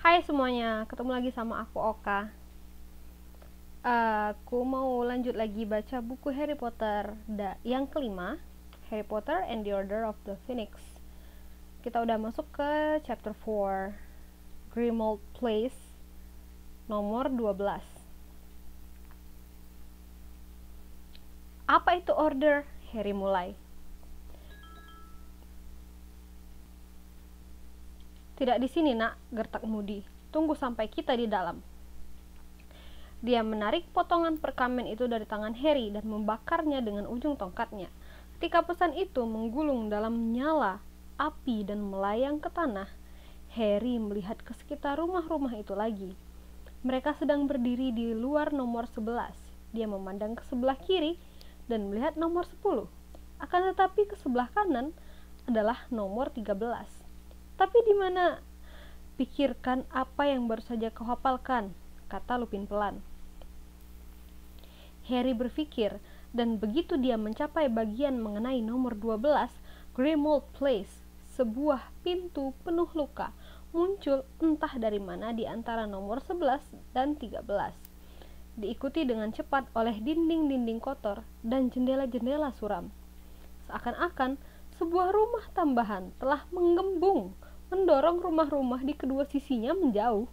Hai semuanya, ketemu lagi sama aku Oka. Aku mau lanjut lagi baca buku Harry Potter yang kelima, Harry Potter and the Order of the Phoenix. Kita udah masuk ke chapter 4, Grimmauld Place, nomor 12. Apa itu order? Harry mulai. Tidak di sini, Nak, gertak Moody. Tunggu sampai kita di dalam. Dia menarik potongan perkamen itu dari tangan Harry dan membakarnya dengan ujung tongkatnya. Ketika pesan itu menggulung dalam nyala api dan melayang ke tanah, Harry melihat ke sekitar rumah-rumah itu lagi. Mereka sedang berdiri di luar nomor 11. Dia memandang ke sebelah kiri dan melihat nomor 10. Akan tetapi ke sebelah kanan adalah nomor 13. Tapi di mana? Pikirkan apa yang baru saja kau hafalkan, kata Lupin pelan. Harry berpikir, dan begitu dia mencapai bagian mengenai nomor 12, Grimmauld Place, sebuah pintu penuh luka, muncul entah dari mana di antara nomor 11 dan 13. Diikuti dengan cepat oleh dinding-dinding kotor dan jendela-jendela suram. Seakan-akan sebuah rumah tambahan telah menggembung, mendorong rumah-rumah di kedua sisinya menjauh.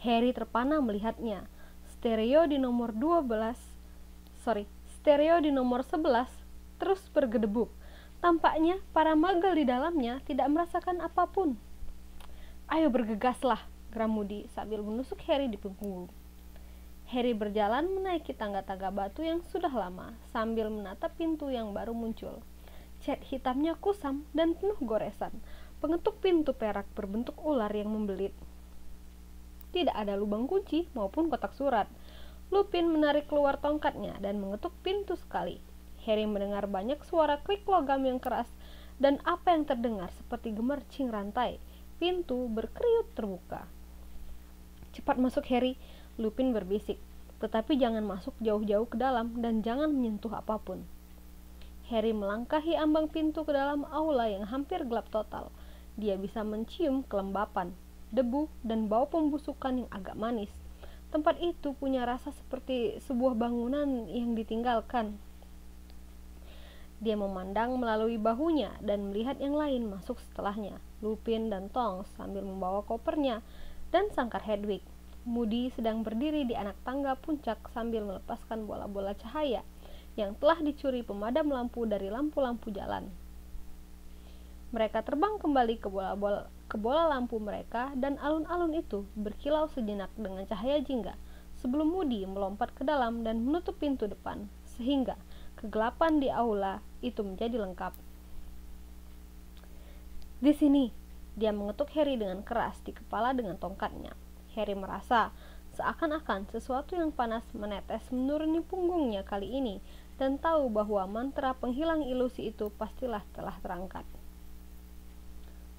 Harry terpana melihatnya. Stereo di nomor 11 terus bergedebuk. Tampaknya para magel di dalamnya tidak merasakan apapun. Ayo bergegaslah, geram Moody sambil menusuk Harry di punggung. Harry berjalan menaiki tangga-tangga batu yang sudah lama sambil menatap pintu yang baru muncul. Cat hitamnya kusam dan penuh goresan. Pengetuk pintu perak berbentuk ular yang membelit. Tidak ada lubang kunci maupun kotak surat. Lupin menarik keluar tongkatnya dan mengetuk pintu sekali. Harry mendengar banyak suara klik logam yang keras dan apa yang terdengar seperti gemercing rantai. Pintu berkeriut terbuka. Cepat masuk, Harry, Lupin berbisik. Tetapi jangan masuk jauh-jauh ke dalam dan jangan menyentuh apapun. Harry melangkahi ambang pintu ke dalam aula yang hampir gelap total. Dia bisa mencium kelembapan, debu, dan bau pembusukan yang agak manis. Tempat itu punya rasa seperti sebuah bangunan yang ditinggalkan. Dia memandang melalui bahunya dan melihat yang lain masuk setelahnya, Lupin dan Tonks sambil membawa kopernya dan sangkar Hedwig. Moody sedang berdiri di anak tangga puncak sambil melepaskan bola-bola cahaya yang telah dicuri pemadam lampu dari lampu-lampu jalan. Mereka terbang kembali ke bola lampu mereka dan alun-alun itu berkilau sejenak dengan cahaya jingga sebelum Moody melompat ke dalam dan menutup pintu depan, sehingga kegelapan di aula itu menjadi lengkap. Di sini, dia mengetuk Harry dengan keras di kepala dengan tongkatnya. Harry merasa seakan-akan sesuatu yang panas menetes menuruni punggungnya kali ini dan tahu bahwa mantra penghilang ilusi itu pastilah telah terangkat.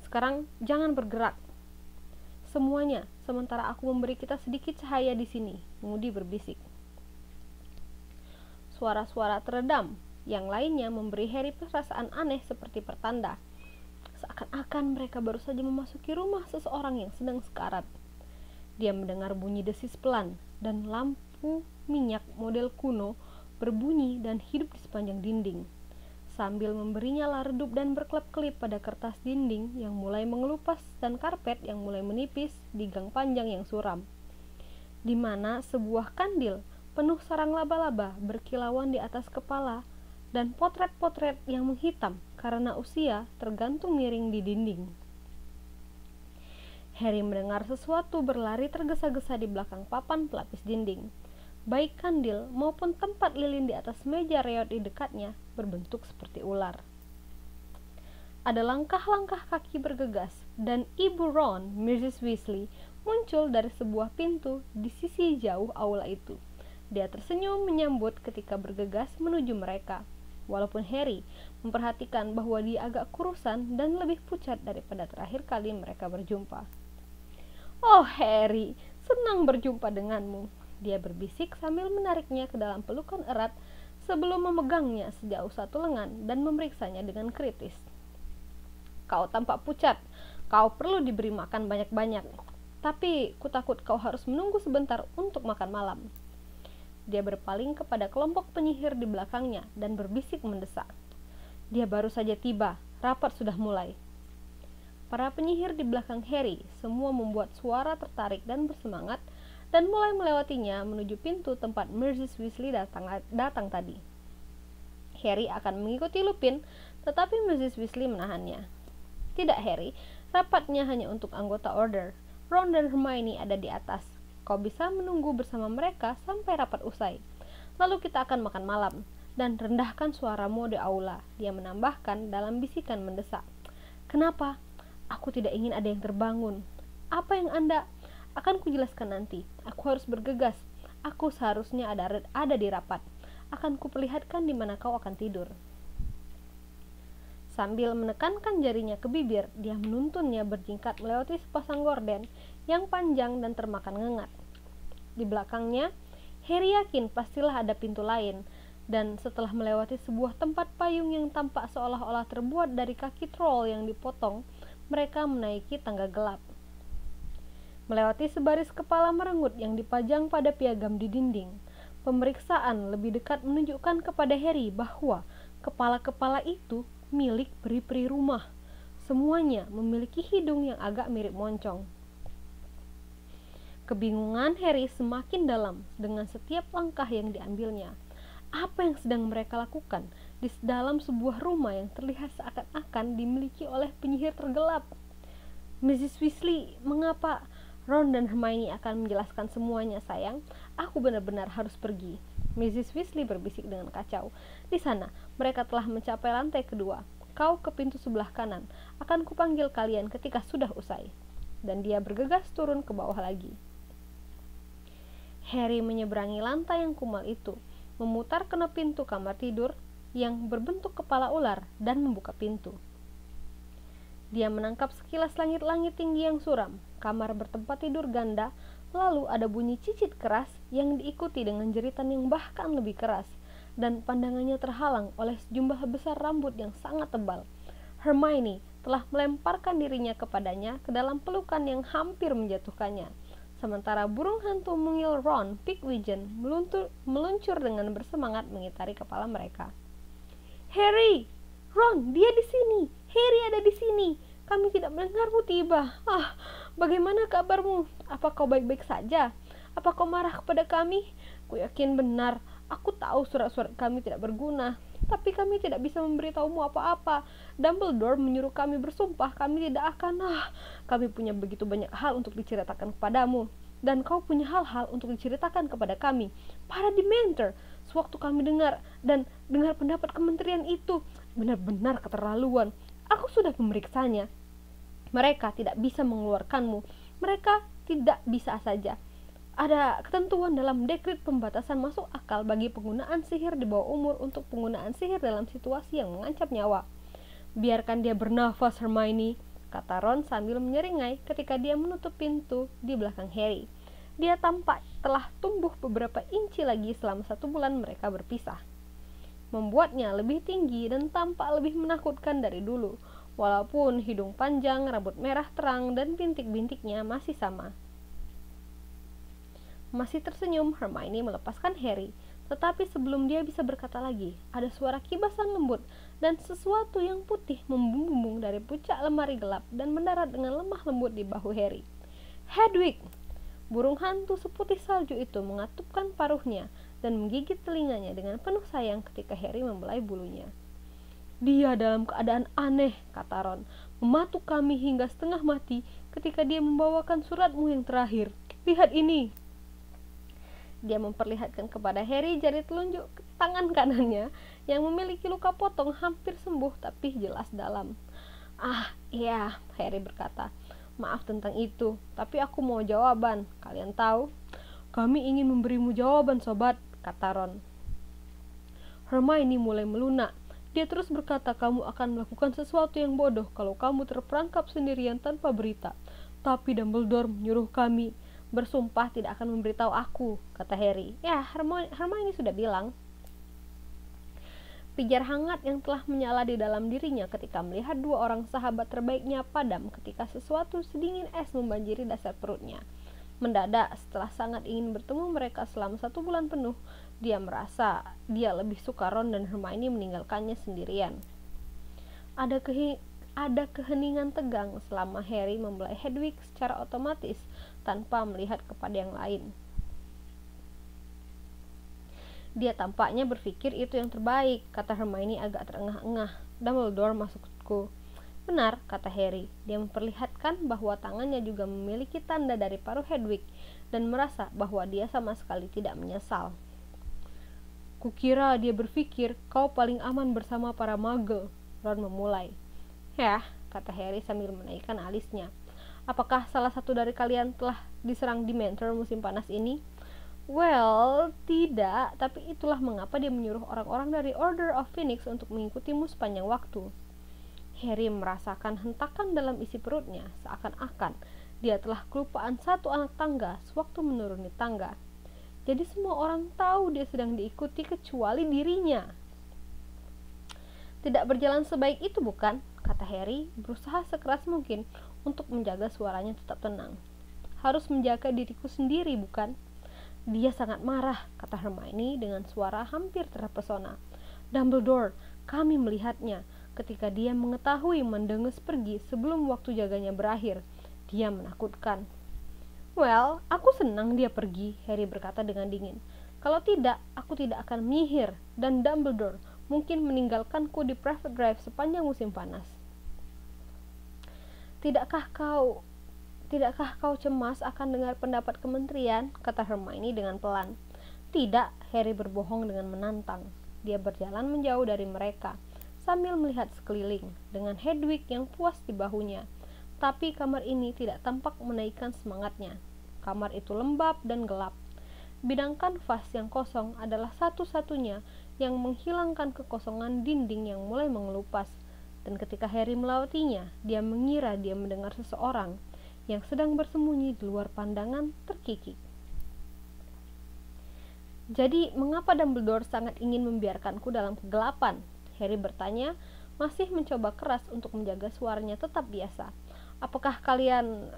Sekarang jangan bergerak. Semuanya, sementara aku memberi kita sedikit cahaya di sini, Moody berbisik. Suara-suara teredam, yang lainnya memberi Harry perasaan aneh seperti pertanda. Seakan-akan mereka baru saja memasuki rumah seseorang yang sedang sekarat. Dia mendengar bunyi desis pelan dan lampu minyak model kuno berbunyi dan hidup di sepanjang dinding, sambil memberi nyala redup dan berkelap-kelip pada kertas dinding yang mulai mengelupas dan karpet yang mulai menipis di gang panjang yang suram, di mana sebuah kandil penuh sarang laba-laba berkilauan di atas kepala dan potret-potret yang menghitam karena usia tergantung miring di dinding. Harry mendengar sesuatu berlari tergesa-gesa di belakang papan pelapis dinding. Baik kandil maupun tempat lilin di atas meja reot di dekatnya berbentuk seperti ular. Ada langkah-langkah kaki bergegas dan Ibu Ron, Mrs. Weasley, muncul dari sebuah pintu di sisi jauh aula itu. Dia tersenyum menyambut ketika bergegas menuju mereka, walaupun Harry memperhatikan bahwa dia agak kurusan dan lebih pucat daripada terakhir kali mereka berjumpa. Oh Harry, senang berjumpa denganmu, dia berbisik sambil menariknya ke dalam pelukan erat sebelum memegangnya sejauh 1 lengan dan memeriksanya dengan kritis. Kau tampak pucat, Kau perlu diberi makan banyak-banyak, tapi kutakut kau harus menunggu sebentar untuk makan malam. Dia berpaling kepada kelompok penyihir di belakangnya dan berbisik mendesak. Dia baru saja tiba, rapat sudah mulai. Para penyihir di belakang Harry semua membuat suara tertarik dan bersemangat dan mulai melewatinya menuju pintu tempat Mrs. Weasley datang tadi. Harry akan mengikuti Lupin, tetapi Mrs. Weasley menahannya. Tidak, Harry, rapatnya hanya untuk anggota Order. Ron dan Hermione ada di atas. Kau bisa menunggu bersama mereka sampai rapat usai. Lalu kita akan makan malam. Dan rendahkan suaramu di aula, dia menambahkan dalam bisikan mendesak. Kenapa? Aku tidak ingin ada yang terbangun. Apa yang Anda? Akan kujelaskan nanti. Aku harus bergegas. Aku seharusnya ada di rapat. Akan kuperlihatkan di mana kau akan tidur. Sambil menekankan jarinya ke bibir, dia menuntunnya berjingkat melewati sepasang gorden yang panjang dan termakan ngengat. Di belakangnya, Harry yakin pastilah ada pintu lain. Dan setelah melewati sebuah tempat payung yang tampak seolah-olah terbuat dari kaki troll yang dipotong, mereka menaiki tangga gelap. Melewati sebaris kepala merenggut yang dipajang pada piagam di dinding, pemeriksaan lebih dekat menunjukkan kepada Harry bahwa kepala-kepala itu milik peri-peri rumah. Semuanya memiliki hidung yang agak mirip moncong. Kebingungan Harry semakin dalam dengan setiap langkah yang diambilnya. Apa yang sedang mereka lakukan di dalam sebuah rumah yang terlihat seakan-akan dimiliki oleh penyihir tergelap? Mrs. Weasley, mengapa? Ron dan Hermione akan menjelaskan semuanya, sayang. Aku benar-benar harus pergi. Mrs. Weasley berbisik dengan kacau. Di sana, mereka telah mencapai lantai kedua. Kau ke pintu sebelah kanan. Akan kupanggil kalian ketika sudah usai. Dan dia bergegas turun ke bawah lagi. Harry menyeberangi lantai yang kumal itu, memutar kena pintu kamar tidur yang berbentuk kepala ular dan membuka pintu. Dia menangkap sekilas langit-langit tinggi yang suram, kamar bertempat tidur ganda, lalu ada bunyi cicit keras yang diikuti dengan jeritan yang bahkan lebih keras, dan pandangannya terhalang oleh sejumlah besar rambut yang sangat tebal. Hermione telah melemparkan dirinya kepadanya ke dalam pelukan yang hampir menjatuhkannya. Sementara burung hantu mungil Ron Pigwidgeon meluncur dengan bersemangat mengitari kepala mereka. Harry! Ron, dia di sini! Harry ada di sini! Kami tidak mendengarmu tiba. Bagaimana kabarmu? Apa kau baik-baik saja? Apa kau marah kepada kami? Ku yakin benar. Aku tahu surat-surat kami tidak berguna. Tapi kami tidak bisa memberitahumu apa-apa. Dumbledore menyuruh kami bersumpah kami tidak akan. Kami punya begitu banyak hal untuk diceritakan kepadamu. Dan kau punya hal-hal untuk diceritakan kepada kami. Para Dementor. Sewaktu kami dengar pendapat kementerian itu, benar-benar keterlaluan. Aku sudah memeriksanya. Mereka tidak bisa mengeluarkanmu. Mereka tidak bisa saja. Ada ketentuan dalam dekret pembatasan masuk akal bagi penggunaan sihir di bawah umur untuk penggunaan sihir dalam situasi yang mengancam nyawa. Biarkan dia bernafas, Hermione, kata Ron sambil menyeringai ketika dia menutup pintu di belakang Harry. Dia tampak telah tumbuh beberapa inci lagi selama 1 bulan mereka berpisah, membuatnya lebih tinggi dan tampak lebih menakutkan dari dulu, walaupun hidung panjang, rambut merah terang, dan bintik-bintiknya masih sama. Masih tersenyum, Hermione melepaskan Harry, tetapi sebelum dia bisa berkata lagi, ada suara kibasan lembut dan sesuatu yang putih membumbung dari puncak lemari gelap dan mendarat dengan lemah lembut di bahu Harry. Hedwig! Burung hantu seputih salju itu mengatupkan paruhnya dan menggigit telinganya dengan penuh sayang ketika Harry membelai bulunya. Dia dalam keadaan aneh, kata Ron, mematuk kami hingga setengah mati ketika dia membawakan suratmu yang terakhir. Lihat ini. Dia memperlihatkan kepada Harry jari telunjuk tangan kanannya yang memiliki luka potong hampir sembuh tapi jelas dalam. Iya, Harry berkata. Maaf tentang itu, tapi aku mau jawaban. Kalian tahu? Kami ingin memberimu jawaban, sobat, kata Ron. Hermione mulai melunak. Dia terus berkata kamu akan melakukan sesuatu yang bodoh kalau kamu terperangkap sendirian tanpa berita. Tapi Dumbledore menyuruh kami bersumpah tidak akan memberitahu aku, kata Harry. Ya, Hermione sudah bilang. Pijar hangat yang telah menyala di dalam dirinya ketika melihat dua orang sahabat terbaiknya padam ketika sesuatu sedingin es membanjiri dasar perutnya. Mendadak, setelah sangat ingin bertemu mereka selama 1 bulan penuh, dia merasa dia lebih suka Ron dan Hermione meninggalkannya sendirian. Ada keheningan tegang selama Harry membelai Hedwig secara otomatis tanpa melihat kepada yang lain. Dia tampaknya berpikir itu yang terbaik, kata Hermione agak terengah-engah. Dumbledore maksudku. Benar, kata Harry. Dia memperlihatkan bahwa tangannya juga memiliki tanda dari paruh Hedwig dan merasa bahwa dia sama sekali tidak menyesal. Kukira dia berpikir kau paling aman bersama para muggle. Ron memulai. Ya, kata Harry sambil menaikkan alisnya. Apakah salah satu dari kalian telah diserang Dementor musim panas ini? Well, tidak, tapi itulah mengapa dia menyuruh orang-orang dari Order of Phoenix untuk mengikutimu sepanjang waktu. Harry merasakan hentakan dalam isi perutnya, seakan-akan dia telah kelupaan satu anak tangga sewaktu menuruni tangga. Jadi semua orang tahu dia sedang diikuti kecuali dirinya. Tidak berjalan sebaik itu, bukan? Kata Harry, berusaha sekeras mungkin untuk menjaga suaranya tetap tenang. Harus menjaga diriku sendiri, bukan? Dia sangat marah, kata Hermione dengan suara hampir terpesona. Dumbledore, kami melihatnya ketika dia mengetahui Mendenges pergi sebelum waktu jaganya berakhir. Dia menakutkan. Well, aku senang dia pergi, Harry berkata dengan dingin. Kalau tidak, aku tidak akan menyihir, dan Dumbledore mungkin meninggalkanku di Private Drive sepanjang musim panas. Tidakkah kau cemas akan dengar pendapat kementerian? Kata Hermione dengan pelan. Tidak, Harry berbohong dengan menantang. Dia berjalan menjauh dari mereka, sambil melihat sekeliling, dengan Hedwig yang puas di bahunya. Tapi kamar ini tidak tampak menaikkan semangatnya. Kamar itu lembab dan gelap. Bidang kanvas yang kosong adalah satu-satunya yang menghilangkan kekosongan dinding yang mulai mengelupas. Dan ketika Harry melewatinya, dia mengira dia mendengar seseorang yang sedang bersembunyi di luar pandangan terkikik. Jadi, mengapa Dumbledore sangat ingin membiarkanku dalam kegelapan? Harry bertanya, masih mencoba keras untuk menjaga suaranya tetap biasa. Apakah kalian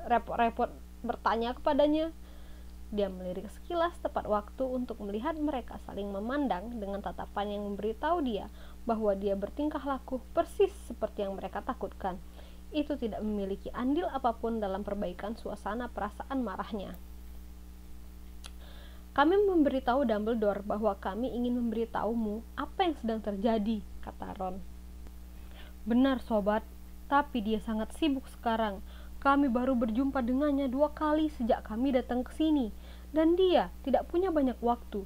repot-repot bertanya kepadanya? Dia melirik sekilas tepat waktu untuk melihat mereka saling memandang dengan tatapan yang memberitahu dia bahwa dia bertingkah laku persis seperti yang mereka takutkan. Itu tidak memiliki andil apapun dalam perbaikan suasana perasaan marahnya. Kami memberitahu Dumbledore bahwa kami ingin memberitahumu apa yang sedang terjadi, kata Ron. Benar, sobat, tapi dia sangat sibuk sekarang. Kami baru berjumpa dengannya 2 kali sejak kami datang ke sini, dan dia tidak punya banyak waktu.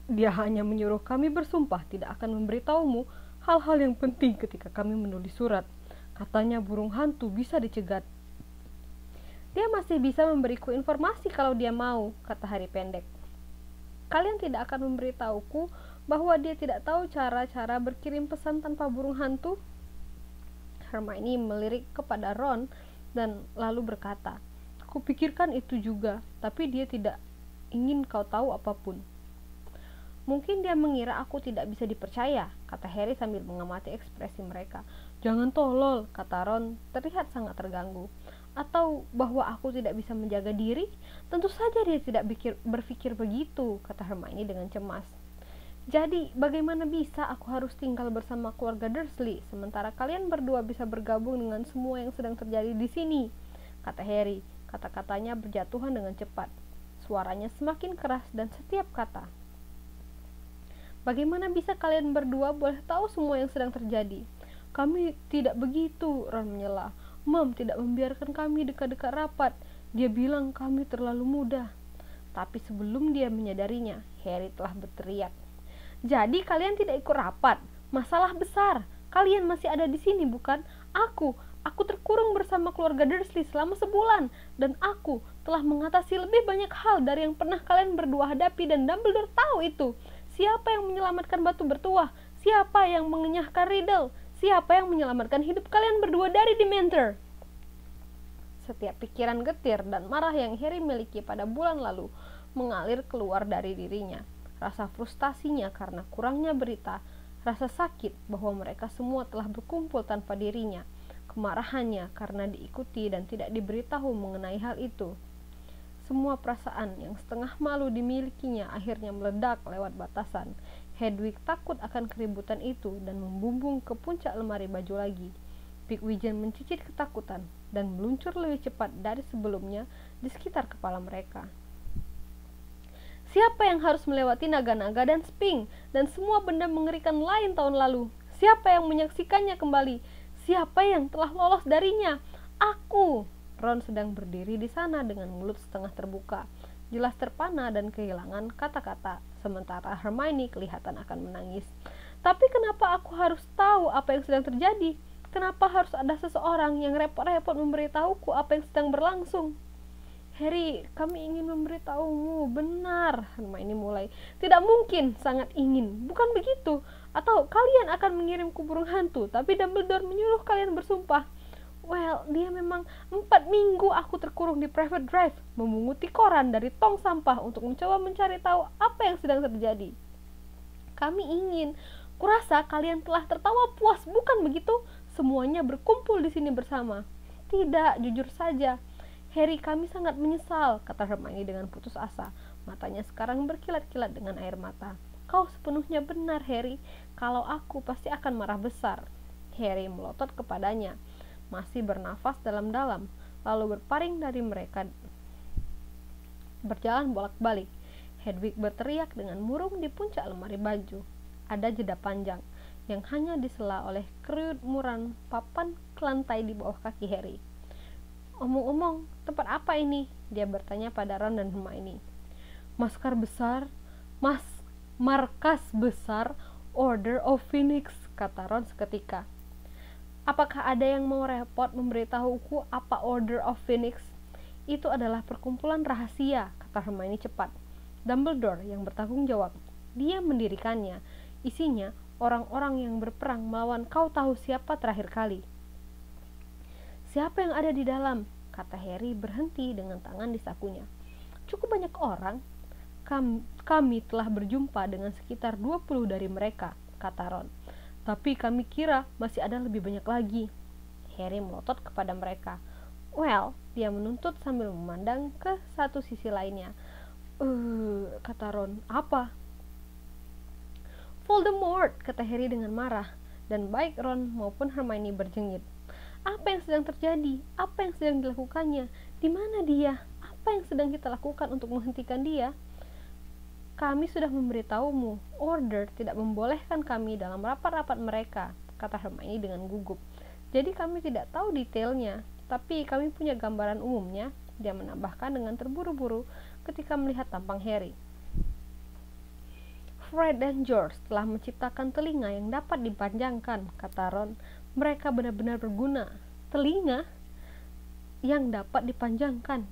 Dia hanya menyuruh kami bersumpah tidak akan memberitahumu hal-hal yang penting ketika kami menulis surat. Katanya burung hantu bisa dicegat. Dia masih bisa memberiku informasi kalau dia mau, kata Harry pendek. Kalian tidak akan memberitahuku bahwa dia tidak tahu cara-cara berkirim pesan tanpa burung hantu? Hermione melirik kepada Ron dan lalu berkata, kupikirkan itu juga, tapi dia tidak ingin kau tahu apapun. Mungkin dia mengira aku tidak bisa dipercaya, kata Harry sambil mengamati ekspresi mereka. Jangan tolol, kata Ron, terlihat sangat terganggu. Atau bahwa aku tidak bisa menjaga diri? Tentu saja dia tidak berpikir begitu, kata Hermione dengan cemas. Jadi, bagaimana bisa aku harus tinggal bersama keluarga Dursley, sementara kalian berdua bisa bergabung dengan semua yang sedang terjadi di sini? Kata Harry, kata-katanya berjatuhan dengan cepat. Suaranya semakin keras dan setiap kata. Bagaimana bisa kalian berdua boleh tahu semua yang sedang terjadi? Kami tidak begitu, Ron menyela. Mom tidak membiarkan kami dekat-dekat rapat. Dia bilang kami terlalu muda. Tapi sebelum dia menyadarinya, Harry telah berteriak. Jadi kalian tidak ikut rapat? Masalah besar. Kalian masih ada di sini, bukan? Aku terkurung bersama keluarga Dursley selama sebulan. Dan aku telah mengatasi lebih banyak hal dari yang pernah kalian berdua hadapi, dan Dumbledore tahu itu. Siapa yang menyelamatkan batu bertuah? Siapa yang mengenyahkan Riddle? Siapa yang menyelamatkan hidup kalian berdua dari Dementor? Setiap pikiran getir dan marah yang Harry miliki pada bulan lalu mengalir keluar dari dirinya. Rasa frustasinya karena kurangnya berita Rasa sakit bahwa mereka semua telah berkumpul tanpa dirinya, kemarahannya karena diikuti dan tidak diberitahu mengenai hal itu. Semua perasaan yang setengah malu dimilikinya akhirnya meledak lewat batasan. Hedwig takut akan keributan itu dan membumbung ke puncak lemari baju lagi. Pigwidgeon mencicit ketakutan dan meluncur lebih cepat dari sebelumnya di sekitar kepala mereka. Siapa yang harus melewati naga-naga dan sphinx dan semua benda mengerikan lain tahun lalu? Siapa yang menyaksikannya kembali? Siapa yang telah lolos darinya? Aku! Ron sedang berdiri di sana dengan mulut setengah terbuka, jelas terpana dan kehilangan kata-kata, sementara Hermione kelihatan akan menangis. Tapi kenapa aku harus tahu apa yang sedang terjadi? Kenapa harus ada seseorang yang repot-repot memberitahuku apa yang sedang berlangsung? Harry, kami ingin memberitahumu. Benar, Hermione mulai. Tidak mungkin, sangat ingin. Bukan begitu. Atau kalian akan mengirimku burung hantu, tapi Dumbledore menyuruh kalian bersumpah. Well, dia memang 4 minggu aku terkurung di private drive, memunguti koran dari tong sampah untuk mencoba mencari tahu apa yang sedang terjadi. Kami ingin. Kurasa kalian telah tertawa puas, bukan begitu? Semuanya berkumpul di sini bersama. Tidak, jujur saja. Harry, kami sangat menyesal, kata Hermione dengan putus asa. Matanya sekarang berkilat-kilat dengan air mata. Kau sepenuhnya benar, Harry. Kalau aku pasti akan marah besar. Harry melotot kepadanya, masih bernafas dalam-dalam, lalu berpaling dari mereka, berjalan bolak-balik. Hedwig berteriak dengan murung di puncak lemari baju. Ada jeda panjang yang hanya disela oleh kerumunan papan ke lantai di bawah kaki Harry. Omong-omong, tempat apa ini? Dia bertanya pada Ron dan Hermione. Markas besar Order of Phoenix, kata Ron seketika. Apakah ada yang mau repot memberitahuku apa Order of Phoenix? Itu adalah perkumpulan rahasia, kata Hermione cepat. Dumbledore yang bertanggung jawab. Dia mendirikannya. Isinya orang-orang yang berperang melawan kau tahu siapa terakhir kali. Siapa yang ada di dalam? Kata Harry berhenti dengan tangan di sakunya. Cukup banyak orang. Kami telah berjumpa dengan sekitar 20 dari mereka, kata Ron. Tapi kami kira masih ada lebih banyak lagi. Harry melotot kepada mereka. Well, dia menuntut sambil memandang ke satu sisi lainnya. Kata Ron. Apa? Voldemort, kata Harry dengan marah. Dan baik Ron maupun Hermione berjengit. Apa yang sedang terjadi? Apa yang sedang dilakukannya? Di mana dia? Apa yang sedang kita lakukan untuk menghentikan dia? Kami sudah memberitahumu. Order tidak membolehkan kami dalam rapat-rapat mereka, kata Hermione dengan gugup. Jadi kami tidak tahu detailnya, tapi kami punya gambaran umumnya, dia menambahkan dengan terburu-buru ketika melihat tampang Harry. Fred dan George telah menciptakan telinga yang dapat dipanjangkan, kata Ron. Mereka benar-benar berguna. Telinga yang dapat dipanjangkan.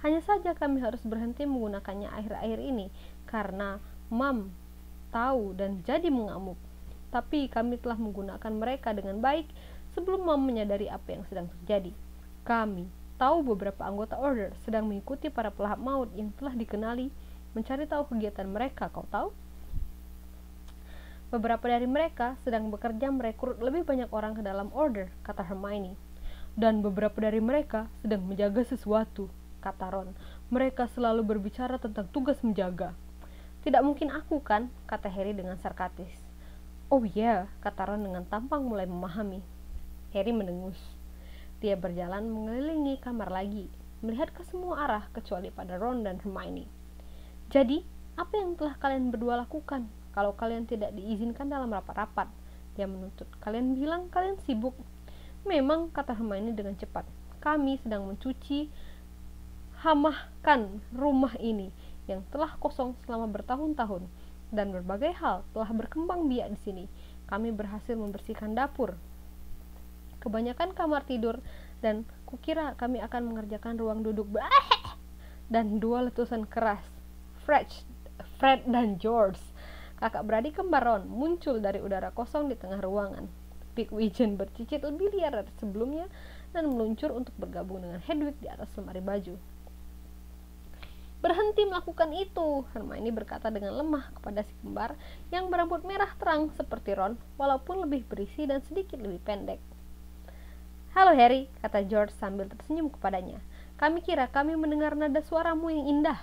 Hanya saja kami harus berhenti menggunakannya akhir-akhir ini karena Mam tahu dan jadi mengamuk. Tapi kami telah menggunakan mereka dengan baik sebelum Mam menyadari apa yang sedang terjadi. Kami tahu beberapa anggota Order sedang mengikuti para pelahap maut yang telah dikenali, mencari tahu kegiatan mereka, kau tahu? Beberapa dari mereka sedang bekerja merekrut lebih banyak orang ke dalam Order, kata Hermione. Dan beberapa dari mereka sedang menjaga sesuatu, kata Ron. Mereka selalu berbicara tentang tugas menjaga. Tidak mungkin aku kan, kata Harry dengan sarkastis. Oh iya, kata Ron dengan tampang mulai memahami. Harry mendengus. Dia berjalan mengelilingi kamar lagi, melihat ke semua arah kecuali pada Ron dan Hermione. Jadi, apa yang telah kalian berdua lakukan? Kalau kalian tidak diizinkan dalam rapat-rapat, dia menuntut. Kalian bilang kalian sibuk. Memang, kata Hermione dengan cepat. Kami sedang mencuci hamahkan rumah ini yang telah kosong selama bertahun-tahun dan berbagai hal telah berkembang biak di sini. Kami berhasil membersihkan dapur, kebanyakan kamar tidur, dan kukira kami akan mengerjakan ruang duduk dan 2 letusan keras. Fred dan George, kakak beradik kembar Ron, muncul dari udara kosong di tengah ruangan. Pigwidgeon bercicit lebih liar dari sebelumnya dan meluncur untuk bergabung dengan Hedwig di atas lemari baju. Berhenti melakukan itu, Hermione berkata dengan lemah kepada si kembar yang berambut merah terang seperti Ron, walaupun lebih berisi dan sedikit lebih pendek. Halo Harry, kata George sambil tersenyum kepadanya. Kami kira kami mendengar nada suaramu yang indah.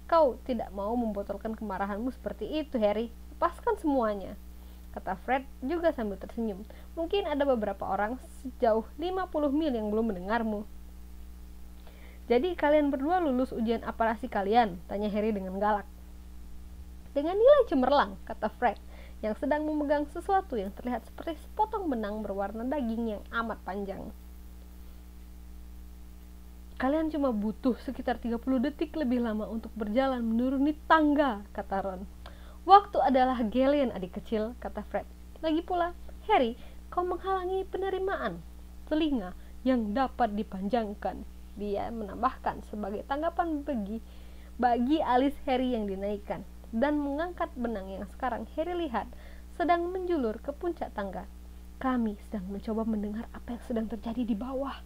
Kau tidak mau membotolkan kemarahanmu seperti itu, Harry. Lepaskan semuanya, kata Fred juga sambil tersenyum. Mungkin ada beberapa orang sejauh 50 mil yang belum mendengarmu. Jadi kalian berdua lulus ujian apa sih kalian? Tanya Harry dengan galak. Dengan nilai cemerlang, kata Fred, yang sedang memegang sesuatu yang terlihat seperti sepotong benang berwarna daging yang amat panjang. Kalian cuma butuh sekitar 30 detik lebih lama untuk berjalan menuruni tangga, kata Ron. Waktu adalah galian, adik kecil, kata Fred. Lagi pula, Harry, kau menghalangi penerimaan telinga yang dapat dipanjangkan. Dia menambahkan sebagai tanggapan bagi alis Harry yang dinaikkan dan mengangkat benang yang sekarang Harry lihat sedang menjulur ke puncak tangga. Kami sedang mencoba mendengar apa yang sedang terjadi di bawah.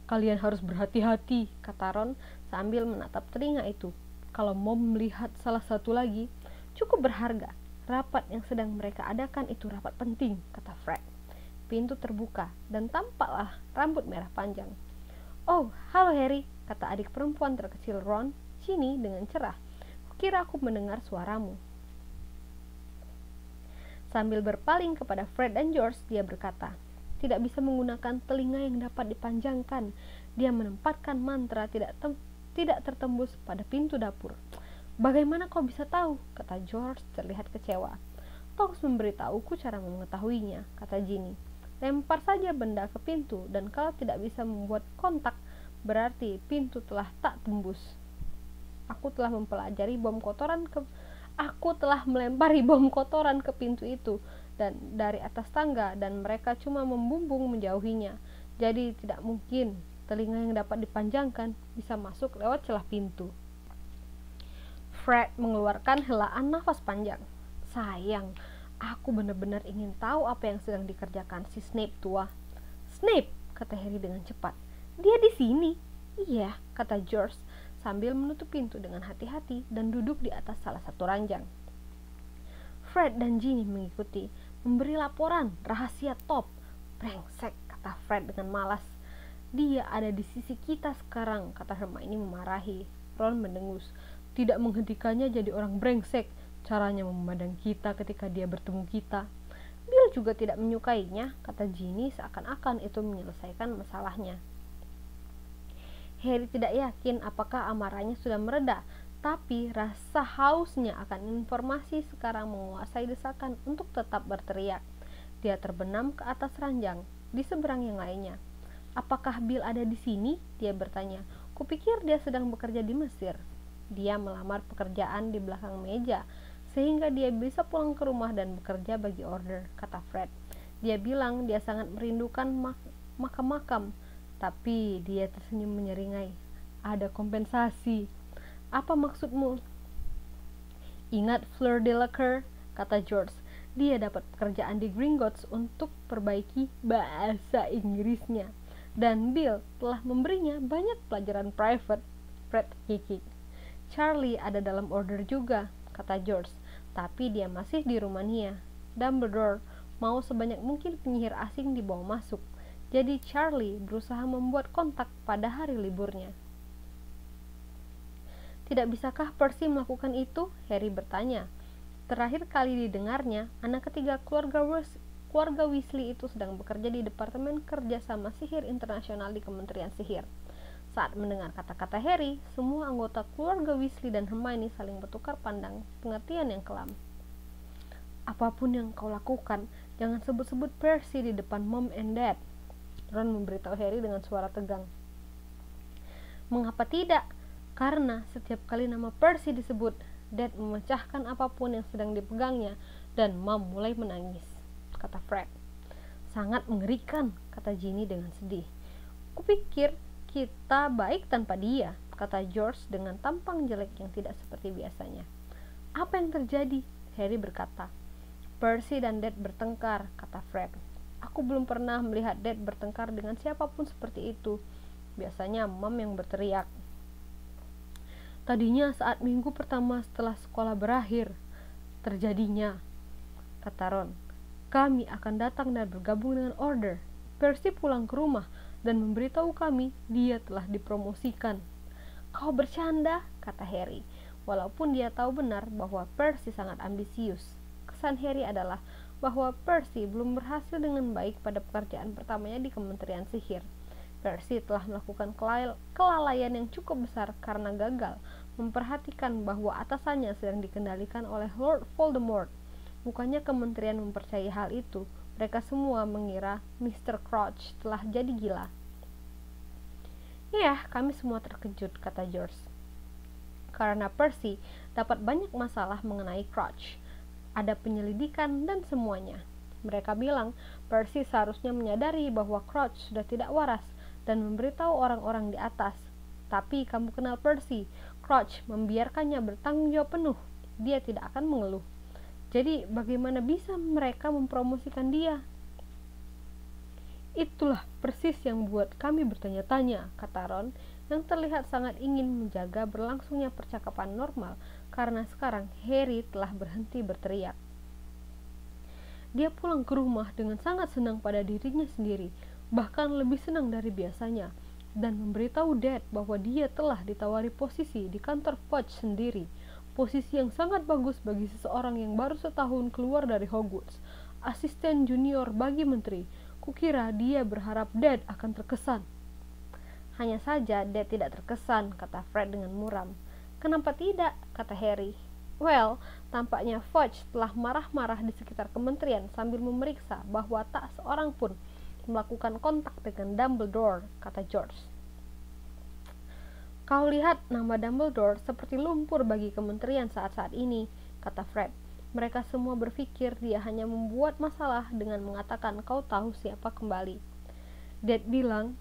Kalian harus berhati-hati, kata Ron sambil menatap telinga itu. Kalau mau melihat salah satu lagi, cukup berharga. Rapat yang sedang mereka adakan itu rapat penting, kata Fred. Pintu terbuka dan tampaklah rambut merah panjang. Oh, halo Harry, kata adik perempuan terkecil Ron, Ginny dengan cerah. Kukira aku mendengar suaramu. Sambil berpaling kepada Fred dan George, dia berkata, tidak bisa menggunakan telinga yang dapat dipanjangkan. Dia menempatkan mantra tidak tertembus pada pintu dapur. Bagaimana kau bisa tahu? Kata George terlihat kecewa. Tonks memberitahuku cara mengetahuinya, kata Ginny. Lempar saja benda ke pintu dan kalau tidak bisa membuat kontak, berarti pintu telah tak tembus. Aku telah melempari bom kotoran ke pintu itu dan dari atas tangga dan mereka cuma membumbung menjauhinya. Jadi tidak mungkin telinga yang dapat dipanjangkan bisa masuk lewat celah pintu. Fred mengeluarkan helaan nafas panjang. Sayang, aku benar-benar ingin tahu apa yang sedang dikerjakan si Snape tua. Snape, kata Harry dengan cepat. Dia di sini. Iya, kata George sambil menutup pintu dengan hati-hati dan duduk di atas salah satu ranjang. Fred dan Ginny mengikuti, memberi laporan rahasia top. Brengsek, kata Fred dengan malas. Dia ada di sisi kita sekarang, kata Hermione memarahi. Ron mendengus. Tidak menghentikannya jadi orang brengsek. Caranya memandang kita ketika dia bertemu kita. Bill juga tidak menyukainya, kata Ginny seakan-akan itu menyelesaikan masalahnya. Harry tidak yakin apakah amarahnya sudah mereda, tapi rasa hausnya akan informasi sekarang menguasai desakan untuk tetap berteriak. Dia terbenam ke atas ranjang, di seberang yang lainnya. Apakah Bill ada di sini? Dia bertanya. Kupikir dia sedang bekerja di Mesir. Dia melamar pekerjaan di belakang meja, sehingga dia bisa pulang ke rumah dan bekerja bagi order, kata Fred. Dia bilang dia sangat merindukan makam-makam, tapi dia tersenyum menyeringai. Ada kompensasi. Apa maksudmu? Ingat Fleur Delacour, kata George. Dia dapat pekerjaan di Gringotts untuk perbaiki bahasa Inggrisnya. Dan Bill telah memberinya banyak pelajaran private. Fred kikik. Charlie ada dalam order juga, kata George. Tapi dia masih di Rumania. Dumbledore mau sebanyak mungkin penyihir asing dibawa masuk. Jadi Charlie berusaha membuat kontak pada hari liburnya. Tidak bisakah Percy melakukan itu? Harry bertanya. Terakhir kali didengarnya, anak ketiga keluarga Weasley itu sedang bekerja di Departemen Kerjasama Sihir Internasional di Kementerian Sihir. Saat mendengar kata-kata Harry, semua anggota keluarga Weasley dan Hermione saling bertukar pandang pengertian yang kelam. Apapun yang kau lakukan, jangan sebut-sebut Percy di depan Mom and Dad, Ron memberitahu Harry dengan suara tegang. Mengapa tidak? Karena setiap kali nama Percy disebut, Dad memecahkan apapun yang sedang dipegangnya dan Mom mulai menangis, kata Fred. Sangat mengerikan, kata Ginny dengan sedih. Kupikir kita baik tanpa dia, kata George dengan tampang jelek yang tidak seperti biasanya. Apa yang terjadi? Harry berkata. Percy dan Dad bertengkar, kata Fred. Aku belum pernah melihat Dad bertengkar dengan siapapun seperti itu. Biasanya Mom yang berteriak. Tadinya saat minggu pertama setelah sekolah berakhir terjadinya, kata Ron. Kami akan datang dan bergabung dengan Order. Percy pulang ke rumah dan memberitahu kami dia telah dipromosikan. Kau bercanda, kata Harry. Walaupun dia tahu benar bahwa Percy sangat ambisius. Kesan Harry adalah bahwa Percy belum berhasil dengan baik pada pekerjaan pertamanya di Kementerian Sihir. Percy telah melakukan kelalaian yang cukup besar karena gagal memperhatikan bahwa atasannya sedang dikendalikan oleh Lord Voldemort. Bukannya kementerian mempercayai hal itu, mereka semua mengira Mr. Crouch telah jadi gila. Ya, kami semua terkejut, kata George. Karena Percy dapat banyak masalah mengenai Crouch. Ada penyelidikan dan semuanya. Mereka bilang Percy seharusnya menyadari bahwa Crouch sudah tidak waras dan memberitahu orang-orang di atas. Tapi kamu kenal Percy. Crouch membiarkannya bertanggung jawab penuh. Dia tidak akan mengeluh. Jadi bagaimana bisa mereka mempromosikan dia? Itulah persis yang membuat kami bertanya-tanya, kata Ron, yang terlihat sangat ingin menjaga berlangsungnya percakapan normal karena sekarang Harry telah berhenti berteriak. Dia pulang ke rumah dengan sangat senang pada dirinya sendiri, bahkan lebih senang dari biasanya, dan memberitahu Dad bahwa dia telah ditawari posisi di kantor Fudge sendiri, posisi yang sangat bagus bagi seseorang yang baru setahun keluar dari Hogwarts, asisten junior bagi menteri. Kukira dia berharap Dad akan terkesan. Hanya saja Dad tidak terkesan, kata Fred dengan muram. Kenapa tidak, kata Harry. Well, tampaknya Fudge telah marah-marah di sekitar kementerian sambil memeriksa bahwa tak seorang pun melakukan kontak dengan Dumbledore, kata George. Kau lihat nama Dumbledore seperti lumpur bagi kementerian saat-saat ini, kata Fred. Mereka semua berpikir dia hanya membuat masalah dengan mengatakan kau tahu siapa kembali. Dad bilang,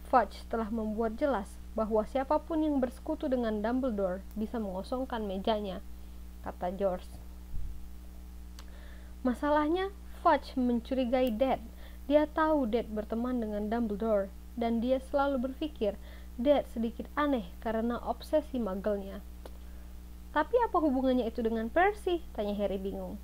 Fudge telah membuat jelas bahwa siapapun yang bersekutu dengan Dumbledore bisa mengosongkan mejanya, kata George. Masalahnya, Fudge mencurigai Dad. Dia tahu Dad berteman dengan Dumbledore, dan dia selalu berpikir Dad sedikit aneh karena obsesi magelnya. Tapi apa hubungannya itu dengan Percy? Tanya Harry bingung.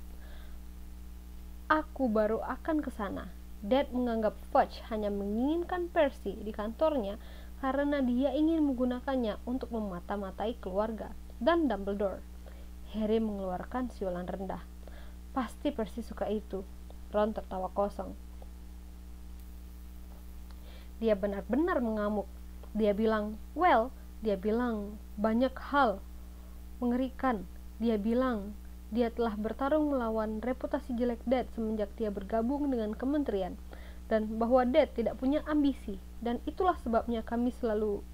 Aku baru akan ke sana. Dad menganggap Fudge hanya menginginkan Percy di kantornya karena dia ingin menggunakannya untuk memata-matai keluarga dan Dumbledore. Harry mengeluarkan siulan rendah. Pasti Percy suka itu. Ron tertawa kosong. Dia benar-benar mengamuk. Dia bilang, dia bilang banyak hal mengerikan. Dia bilang dia telah bertarung melawan reputasi jelek Dad semenjak dia bergabung dengan kementerian, dan bahwa Dad tidak punya ambisi, dan itulah sebabnya kami selalu,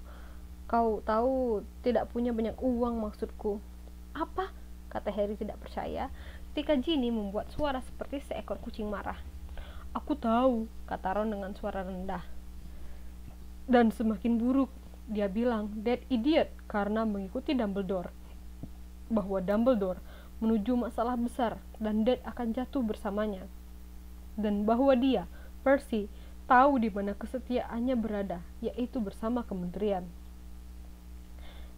kau tahu, tidak punya banyak uang maksudku. Apa? Kata Harry tidak percaya ketika Ginny membuat suara seperti seekor kucing marah. Aku tahu, kata Ron dengan suara rendah. Dan semakin buruk, dia bilang Dad idiot karena mengikuti Dumbledore, bahwa Dumbledore menuju masalah besar dan Dad akan jatuh bersamanya, dan bahwa dia, Percy, tahu di mana kesetiaannya berada, yaitu bersama kementerian.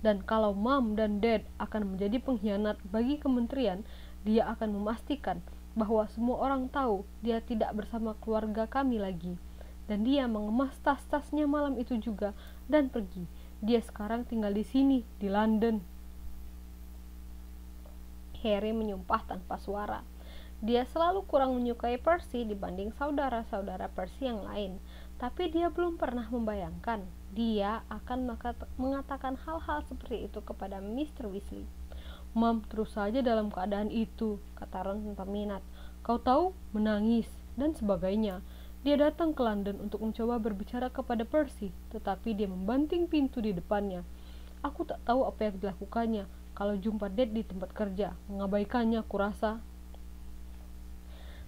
Dan kalau Mom dan Dad akan menjadi pengkhianat bagi kementerian, dia akan memastikan bahwa semua orang tahu dia tidak bersama keluarga kami lagi. Dan dia mengemas tas-tasnya malam itu juga dan pergi. Dia sekarang tinggal di sini, di London. Harry menyumpah tanpa suara. Dia selalu kurang menyukai Percy dibanding saudara-saudara Percy yang lain. Tapi dia belum pernah membayangkan dia akan mengatakan hal-hal seperti itu kepada Mr. Weasley. Mom terus saja dalam keadaan itu, kata Ron tanpa minat. Kau tahu, menangis, dan sebagainya. Dia datang ke London untuk mencoba berbicara kepada Percy, tetapi dia membanting pintu di depannya. Aku tak tahu apa yang dilakukannya. Kalau jumpa Dad di tempat kerja, mengabaikannya, kurasa.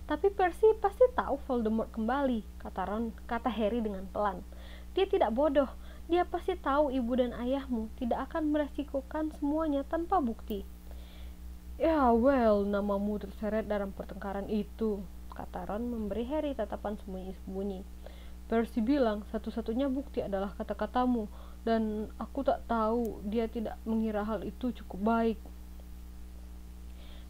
Tapi Percy pasti tahu Voldemort kembali, kata Harry dengan pelan. Dia tidak bodoh. Dia pasti tahu ibu dan ayahmu tidak akan meresikokan semuanya tanpa bukti. Ya, namamu terseret dalam pertengkaran itu, kata Ron memberi Harry tatapan sembunyi-sembunyi. Percy bilang satu-satunya bukti adalah kata-katamu, dan aku tak tahu dia tidak mengira hal itu cukup baik.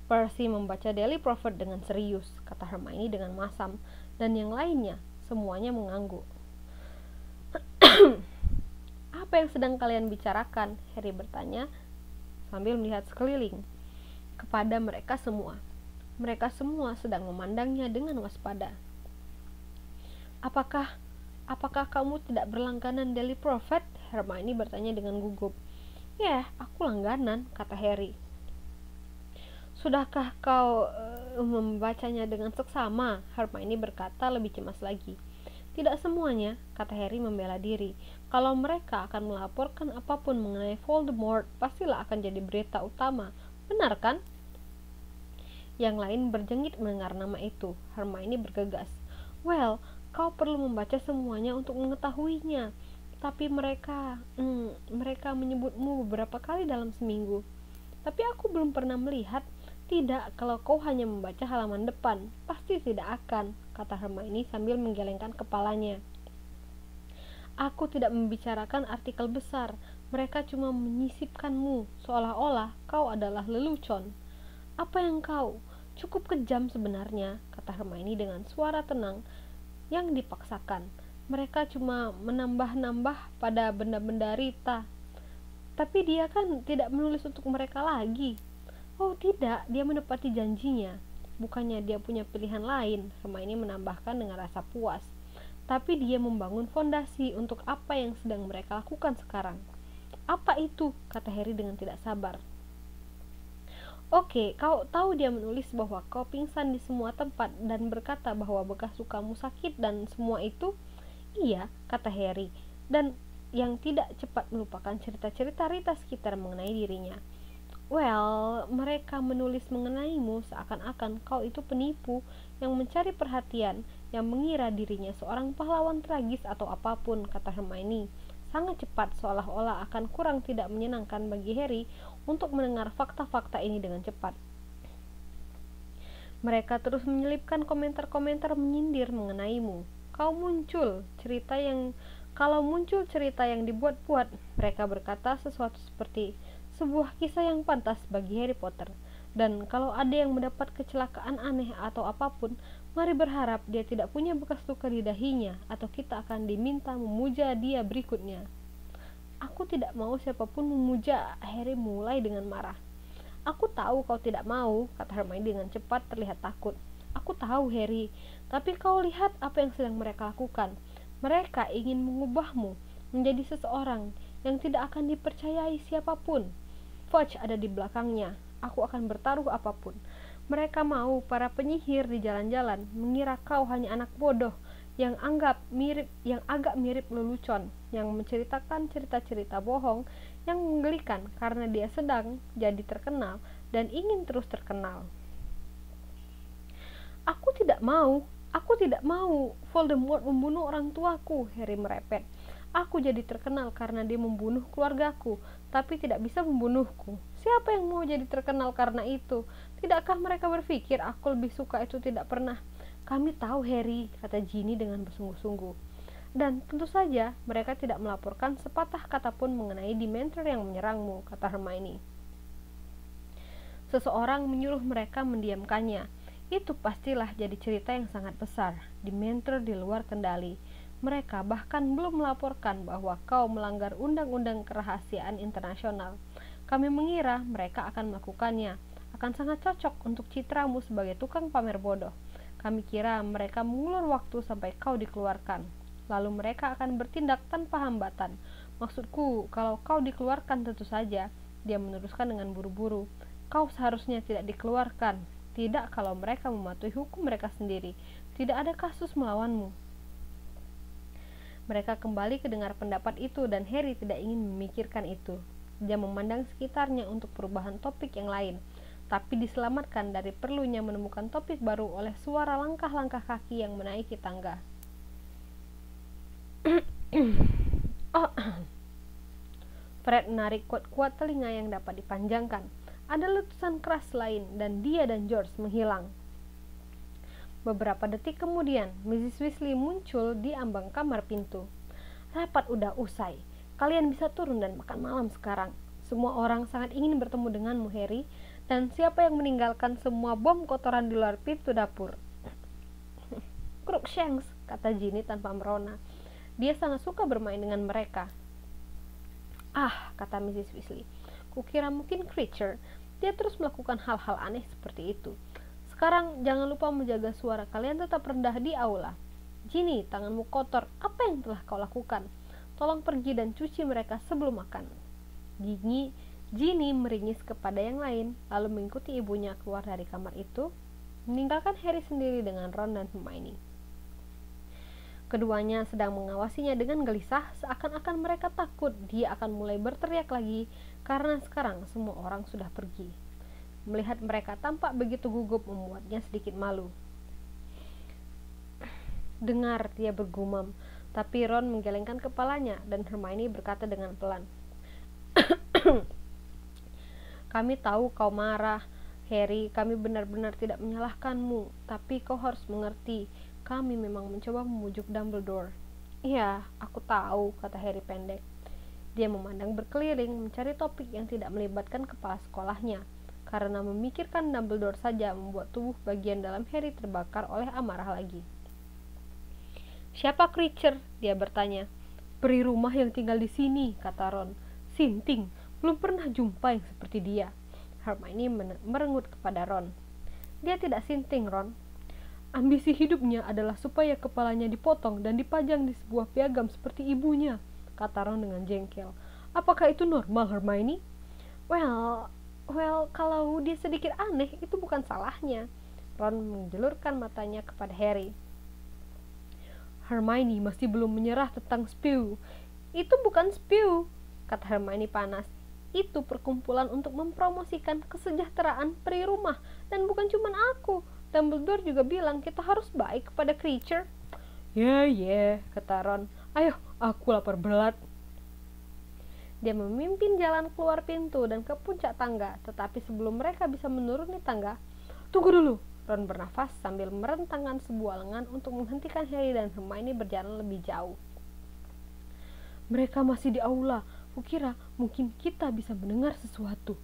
Percy membaca Daily Prophet dengan serius, kata Hermione dengan masam, dan yang lainnya semuanya mengangguk. Apa yang sedang kalian bicarakan? Harry bertanya sambil melihat sekeliling kepada mereka semua. Mereka semua sedang memandangnya dengan waspada. Apakah kamu tidak berlangganan Daily Prophet? Hermione bertanya dengan gugup. Ya, aku langganan, kata Harry. Sudahkah kau membacanya dengan seksama? Hermione berkata lebih cemas lagi. Tidak semuanya, kata Harry membela diri. Kalau mereka akan melaporkan apapun mengenai Voldemort, pastilah akan jadi berita utama. Benar kan? Yang lain berjengit mendengar nama itu. Hermione bergegas. Well, kau perlu membaca semuanya untuk mengetahuinya. Tapi mereka menyebutmu beberapa kali dalam seminggu. Tapi aku belum pernah melihat. Tidak, kalau kau hanya membaca halaman depan, pasti tidak akan, kata Hermione sambil menggelengkan kepalanya. Aku tidak membicarakan artikel besar. Mereka cuma menyisipkanmu, seolah-olah kau adalah lelucon. Apa yang kau? Cukup kejam sebenarnya, kata Hermione dengan suara tenang yang dipaksakan. Mereka cuma menambah-nambah pada benda-benda Rita. Tapi dia kan tidak menulis untuk mereka lagi. Oh tidak, dia menepati janjinya. Bukannya dia punya pilihan lain, Hermione menambahkan dengan rasa puas. Tapi dia membangun fondasi untuk apa yang sedang mereka lakukan sekarang. Apa itu? Kata Harry dengan tidak sabar. Oke, kau tahu dia menulis bahwa kau pingsan di semua tempat dan berkata bahwa bekas lukamu sakit dan semua itu? Iya, kata Harry, dan yang tidak cepat melupakan cerita-cerita Rita sekitar mengenai dirinya. Well, mereka menulis mengenaimu seakan-akan kau itu penipu yang mencari perhatian, yang mengira dirinya seorang pahlawan tragis atau apapun, kata Hermione. Sangat cepat, seolah-olah akan kurang tidak menyenangkan bagi Harry untuk mendengar fakta-fakta ini dengan cepat. Mereka terus menyelipkan komentar-komentar menyindir mengenaimu. Kalau muncul cerita yang dibuat-buat, mereka berkata sesuatu seperti sebuah kisah yang pantas bagi Harry Potter. Dan kalau ada yang mendapat kecelakaan aneh atau apapun, mari berharap dia tidak punya bekas luka di dahinya, atau kita akan diminta memuja dia berikutnya. Aku tidak mau siapapun memuja, Harry mulai dengan marah. Aku tahu kau tidak mau, kata Hermione dengan cepat terlihat takut. Aku tahu, Harry, tapi kau lihat apa yang sedang mereka lakukan. Mereka ingin mengubahmu menjadi seseorang yang tidak akan dipercayai siapapun. Fudge ada di belakangnya. Aku akan bertaruh apapun. Mereka mau para penyihir di jalan-jalan mengira kau hanya anak bodoh yang agak mirip lelucon, yang menceritakan cerita-cerita bohong yang menggelikan karena dia sedang jadi terkenal dan ingin terus terkenal. Aku tidak mau Voldemort membunuh orang tuaku, Harry merepet. Aku jadi terkenal karena dia membunuh keluargaku, tapi tidak bisa membunuhku. Siapa yang mau jadi terkenal karena itu? Tidakkah mereka berpikir aku lebih suka itu tidak pernah? Kami tahu, Harry, kata Ginny dengan bersungguh-sungguh. Dan tentu saja mereka tidak melaporkan sepatah kata pun mengenai Dementor yang menyerangmu, kata Hermione. Seseorang menyuruh mereka mendiamkannya. Itu pastilah jadi cerita yang sangat besar. Dementor di luar kendali. Mereka bahkan belum melaporkan bahwa kau melanggar undang-undang kerahasiaan internasional. Kami mengira mereka akan melakukannya. Akan sangat cocok untuk citramu sebagai tukang pamer bodoh. Kami kira mereka mengulur waktu sampai kau dikeluarkan. Lalu mereka akan bertindak tanpa hambatan. Maksudku, kalau kau dikeluarkan tentu saja. Dia meneruskan dengan buru-buru. Kau seharusnya tidak dikeluarkan. Tidak kalau mereka mematuhi hukum mereka sendiri. Tidak ada kasus melawanmu. Mereka kembali kedengar pendapat itu dan Harry tidak ingin memikirkan itu. Dia memandang sekitarnya untuk perubahan topik yang lain, tapi diselamatkan dari perlunya menemukan topik baru oleh suara langkah-langkah kaki yang menaiki tangga. Oh. Fred menarik kuat-kuat telinga yang dapat dipanjangkan. Ada letusan keras lain dan dia dan George menghilang. Beberapa detik kemudian, Mrs. Weasley muncul di ambang kamar pintu. Rapat udah usai. Kalian bisa turun dan makan malam sekarang. Semua orang sangat ingin bertemu denganmu, Harry. Dan siapa yang meninggalkan semua bom kotoran di luar pintu dapur? Crookshanks, kata Ginny tanpa merona. Dia sangat suka bermain dengan mereka. Ah, kata Mrs. Weasley. Kukira mungkin Creature. Dia terus melakukan hal-hal aneh seperti itu. Sekarang jangan lupa menjaga suara kalian tetap rendah di aula. Ginny, tanganmu kotor. Apa yang telah kau lakukan? Tolong pergi dan cuci mereka sebelum makan. Ginny meringis kepada yang lain, lalu mengikuti ibunya keluar dari kamar itu, meninggalkan Harry sendiri dengan Ron dan Hermione. Keduanya sedang mengawasinya dengan gelisah, seakan-akan mereka takut dia akan mulai berteriak lagi, karena sekarang semua orang sudah pergi. Melihat mereka tampak begitu gugup membuatnya sedikit malu. Dengar, dia bergumam, tapi Ron menggelengkan kepalanya dan Hermione berkata dengan pelan, Kami tahu kau marah, Harry, kami benar-benar tidak menyalahkanmu, tapi kau harus mengerti, kami memang mencoba memujuk Dumbledore. Iya, aku tahu, kata Harry pendek. Dia memandang berkeliling mencari topik yang tidak melibatkan kepala sekolahnya, karena memikirkan Dumbledore saja membuat tubuh bagian dalam Harry terbakar oleh amarah lagi. Siapa Creature? Dia bertanya. Peri rumah yang tinggal di sini, kata Ron. Sinting, belum pernah jumpa yang seperti dia. Hermione merengut kepada Ron. Dia tidak sinting, Ron. Ambisi hidupnya adalah supaya kepalanya dipotong dan dipajang di sebuah piagam seperti ibunya, kata Ron dengan jengkel. Apakah itu normal, Hermione? Well, kalau dia sedikit aneh, itu bukan salahnya. Ron menjulurkan matanya kepada Harry. Hermione masih belum menyerah tentang Spew. Itu bukan Spew, kata Hermione panas. Itu perkumpulan untuk mempromosikan kesejahteraan peri rumah, dan bukan cuma aku. Dumbledore juga bilang kita harus baik kepada Creature. Yeah, kata Ron. Ayo, aku lapar belat. Dia memimpin jalan keluar pintu dan ke puncak tangga, tetapi sebelum mereka bisa menuruni tangga, tunggu dulu. Ron bernafas sambil merentangkan sebuah lengan untuk menghentikan Harry dan Hermione berjalan lebih jauh. Mereka masih di aula. Kukira mungkin kita bisa mendengar sesuatu.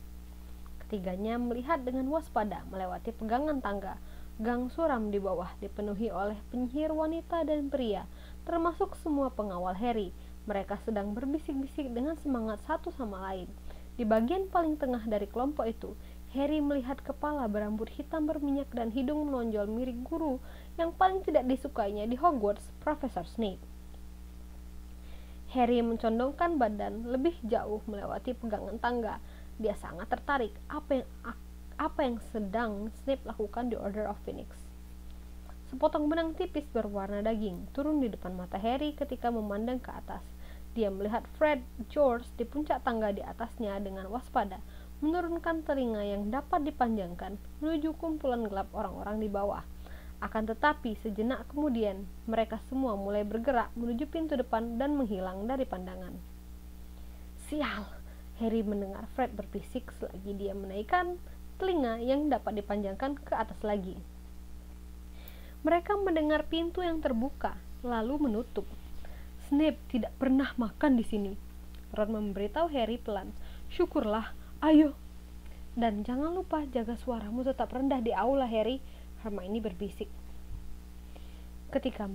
Ketiganya melihat dengan waspada melewati pegangan tangga. Gang suram di bawah dipenuhi oleh penyihir wanita dan pria, termasuk semua pengawal Harry. Mereka sedang berbisik-bisik dengan semangat satu sama lain. Di bagian paling tengah dari kelompok itu, Harry melihat kepala berambut hitam berminyak dan hidung menonjol mirip guru yang paling tidak disukainya di Hogwarts, Profesor Snape. Harry mencondongkan badan lebih jauh melewati pegangan tangga. Dia sangat tertarik apa yang sedang Snape lakukan di Order of Phoenix. Sepotong benang tipis berwarna daging turun di depan mata Harry ketika memandang ke atas. Dia melihat Fred George di puncak tangga di atasnya dengan waspada, menurunkan telinga yang dapat dipanjangkan menuju kumpulan gelap orang-orang di bawah. Akan tetapi sejenak kemudian, mereka semua mulai bergerak menuju pintu depan dan menghilang dari pandangan. Sial, Harry mendengar Fred berbisik selagi dia menaikkan telinga yang dapat dipanjangkan ke atas lagi. Mereka mendengar pintu yang terbuka, lalu menutup. Snape tidak pernah makan di sini. Ron memberitahu Harry pelan. Syukurlah, ayo. Dan jangan lupa jaga suaramu tetap rendah di aula, Harry. Hermione berbisik. Ketika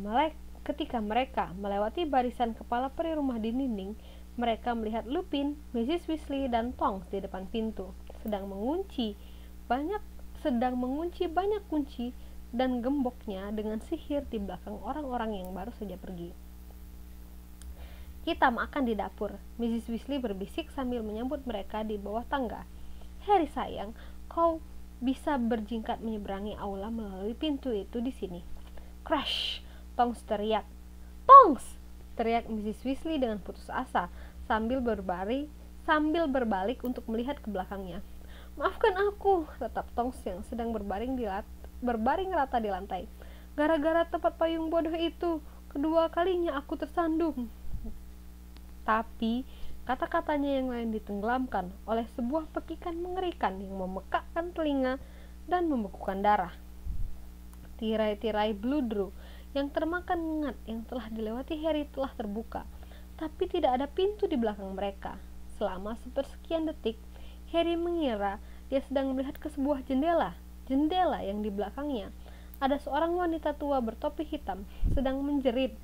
mereka melewati barisan kepala peri rumah di dinding, mereka melihat Lupin, Mrs. Weasley, dan Tonks di depan pintu, sedang mengunci banyak kunci dan gemboknya dengan sihir di belakang orang-orang yang baru saja pergi. Kita makan di dapur, Mrs. Weasley berbisik sambil menyambut mereka di bawah tangga. Harry sayang, kau bisa berjingkat menyeberangi aula melalui pintu itu di sini. Crash! Tonks teriak. Tonks! Teriak Mrs. Weasley dengan putus asa sambil berbalik untuk melihat ke belakangnya. Maafkan aku, tetap Tonks yang sedang berbaring rata di lantai. Gara-gara tempat payung bodoh itu, kedua kalinya aku tersandung. Tapi kata-katanya yang lain ditenggelamkan oleh sebuah pekikan mengerikan yang memekakkan telinga dan membekukan darah. Tirai-tirai bludru yang termakan ngengat yang telah dilewati Harry telah terbuka, tapi tidak ada pintu di belakang mereka. Selama sepersekian detik, Harry mengira dia sedang melihat ke sebuah jendela yang di belakangnya ada seorang wanita tua bertopi hitam sedang menjerit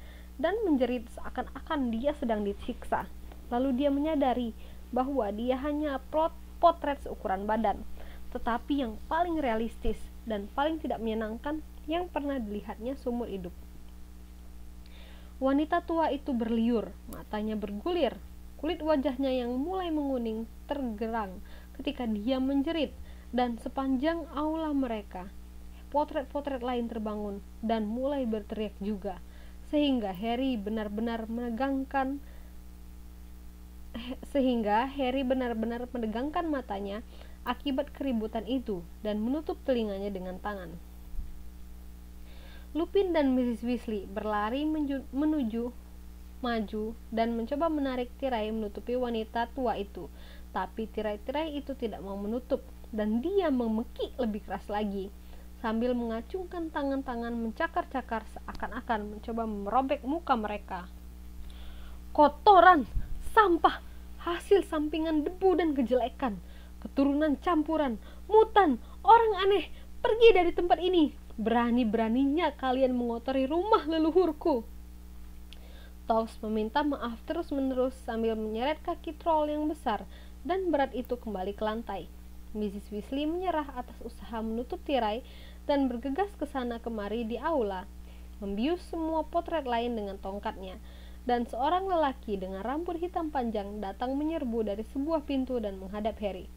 seakan-akan dia sedang disiksa. Lalu dia menyadari bahwa dia hanya potret seukuran badan, tetapi yang paling realistis dan paling tidak menyenangkan yang pernah dilihatnya seumur hidup. Wanita tua itu berliur, matanya bergulir, kulit wajahnya yang mulai menguning tergerang ketika dia menjerit, dan sepanjang aula mereka, potret-potret lain terbangun dan mulai berteriak juga, sehingga Harry benar-benar menegangkan matanya akibat keributan itu dan menutup telinganya dengan tangan. Lupin dan Mrs. Weasley berlari maju dan mencoba menarik tirai menutupi wanita tua itu, tapi tirai-tirai itu tidak mau menutup dan dia memekik lebih keras lagi sambil mengacungkan tangan-tangan mencakar-cakar seakan-akan mencoba merobek muka mereka. Kotoran, sampah, hasil sampingan debu dan kejelekan, keturunan campuran, mutan, orang aneh, pergi dari tempat ini. Berani-beraninya kalian mengotori rumah leluhurku. Tonks meminta maaf terus-menerus sambil menyeret kaki troll yang besar dan berat itu kembali ke lantai. Mrs. Weasley menyerah atas usaha menutup tirai dan bergegas ke sana kemari di aula, membius semua potret lain dengan tongkatnya, dan seorang lelaki dengan rambut hitam panjang datang menyerbu dari sebuah pintu dan menghadap Harry.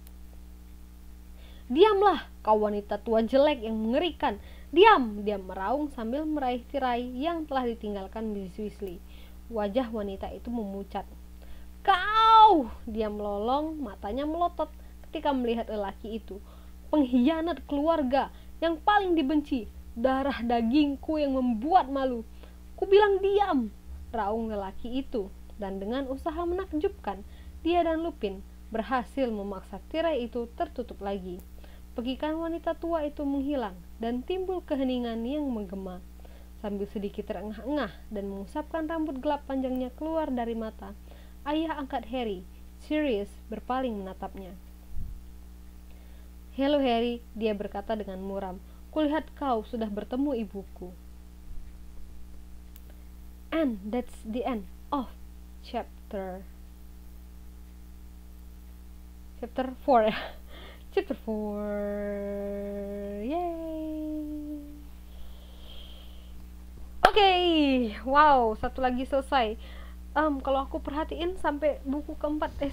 "Diamlah, kau wanita tua jelek yang mengerikan! Diam!" Dia meraung sambil meraih tirai yang telah ditinggalkan Mrs. Weasley. Wajah wanita itu memucat. "Kau!" Dia melolong, matanya melotot ketika melihat lelaki itu. "Pengkhianat keluarga yang paling dibenci, darah dagingku yang membuat malu. Kubilang diam!" raung lelaki itu, dan dengan usaha menakjubkan, dia dan Lupin berhasil memaksa tirai itu tertutup lagi. Pekikan wanita tua itu menghilang dan timbul keheningan yang menggema. Sambil sedikit terengah-engah dan mengusapkan rambut gelap panjangnya keluar dari mata, ayah angkat Harry, Sirius, berpaling menatapnya. "Halo Harry," dia berkata dengan muram. "Kulihat kau sudah bertemu ibuku." And that's the end of chapter 4. Chapter 4. Yay. Oke, wow, satu lagi selesai. Kalau aku perhatiin sampai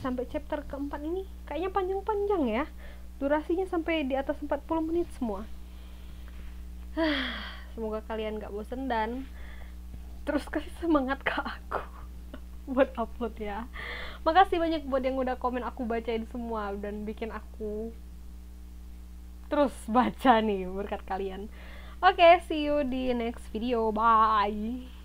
sampai chapter keempat ini kayaknya panjang-panjang ya. Durasinya sampai di atas 40 menit semua. Semoga kalian gak bosen dan terus kasih semangat ke aku buat upload ya. Makasih banyak buat yang udah komen, aku bacain semua dan bikin aku terus baca nih berkat kalian. Oke, see you di next video. Bye.